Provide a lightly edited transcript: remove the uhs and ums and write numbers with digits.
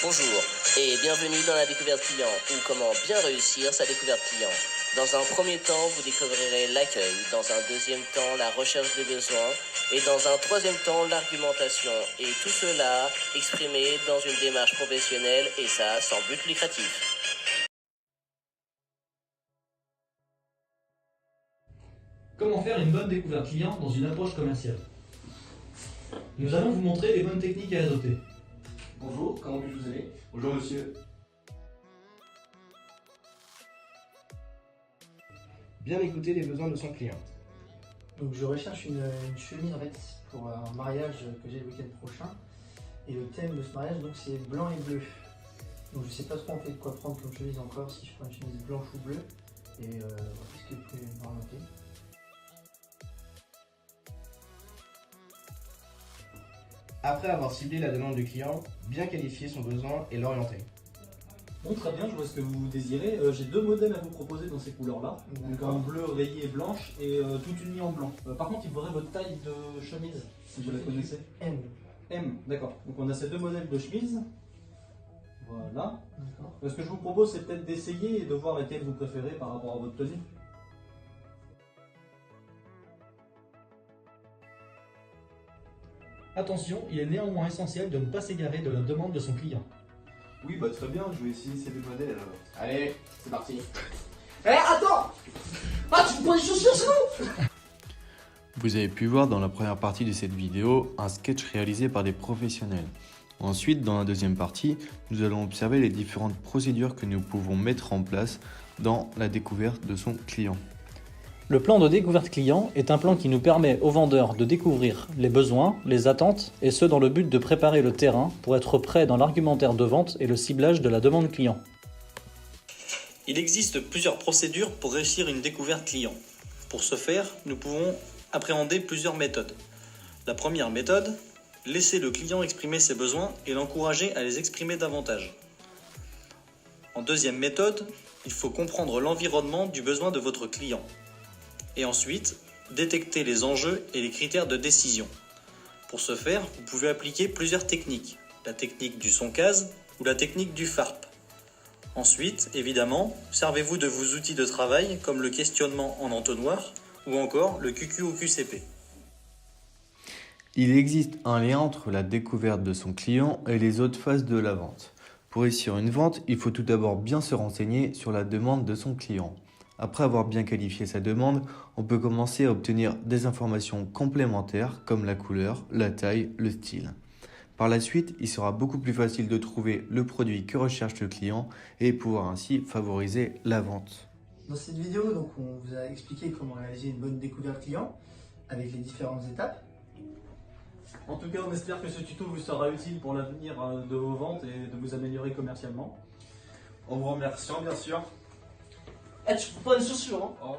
Bonjour et bienvenue dans la découverte client ou comment bien réussir sa découverte client. Dans un premier temps, vous découvrirez l'accueil, dans un deuxième temps, la recherche des besoins et dans un troisième temps, l'argumentation. Et tout cela exprimé dans une démarche professionnelle et ça sans but lucratif. Comment faire une bonne découverte client dans une approche commerciale? Nous allons vous montrer les bonnes techniques à adopter. Bonjour, comment puis-je vous aider? Bonjour monsieur. Bien écouter les besoins de son client. Donc je recherche une cheminette pour un mariage que j'ai le week-end prochain. Et le thème de ce mariage donc c'est blanc et bleu. Donc je sais pas trop en fait quoi prendre comme chemise encore, si je prends une chemise blanche ou bleue. Et qu'est-ce que vous pouvez m'orienter? Après avoir ciblé la demande du client, bien qualifier son besoin et l'orienter. Bon, très bien, je vois ce que vous désirez. J'ai deux modèles à vous proposer dans ces couleurs-là. Donc en bleu rayé et blanche et toute unie en blanc. Par contre, il faudrait votre taille de chemise, si vous la connaissez. M. M, d'accord. Donc on a ces deux modèles de chemise. Voilà. Ce que je vous propose, c'est peut-être d'essayer et de voir laquelle vous préférez par rapport à votre tenue. Attention, il est néanmoins essentiel de ne pas s'égarer de la demande de son client. Oui, bah très bien, je vais essayer ces deux modèles alors. Allez, c'est parti. Eh attends! Ah tu me prends les chaussures sinon! Vous avez pu voir dans la première partie de cette vidéo un sketch réalisé par des professionnels. Ensuite, dans la deuxième partie, nous allons observer les différentes procédures que nous pouvons mettre en place dans la découverte de son client. Le plan de découverte client est un plan qui nous permet aux vendeurs de découvrir les besoins, les attentes, et ce dans le but de préparer le terrain pour être prêt dans l'argumentaire de vente et le ciblage de la demande client. Il existe plusieurs procédures pour réussir une découverte client. Pour ce faire, nous pouvons appréhender plusieurs méthodes. La première méthode, laisser le client exprimer ses besoins et l'encourager à les exprimer davantage. En deuxième méthode, il faut comprendre l'environnement du besoin de votre client. Et ensuite, détecter les enjeux et les critères de décision. Pour ce faire, vous pouvez appliquer plusieurs techniques. La technique du son-case ou la technique du FARP. Ensuite, évidemment, servez-vous de vos outils de travail comme le questionnement en entonnoir ou encore le QQ ou QCP. Il existe un lien entre la découverte de son client et les autres phases de la vente. Pour réussir une vente, il faut tout d'abord bien se renseigner sur la demande de son client. Après avoir bien qualifié sa demande, on peut commencer à obtenir des informations complémentaires comme la couleur, la taille, le style. Par la suite, il sera beaucoup plus facile de trouver le produit que recherche le client et pouvoir ainsi favoriser la vente. Dans cette vidéo, donc, on vous a expliqué comment réaliser une bonne découverte client avec les différentes étapes. En tout cas, on espère que ce tuto vous sera utile pour l'avenir de vos ventes et de vous améliorer commercialement. En vous remerciant bien sûr. Eh tu peux pas les chaussures hein? Oh.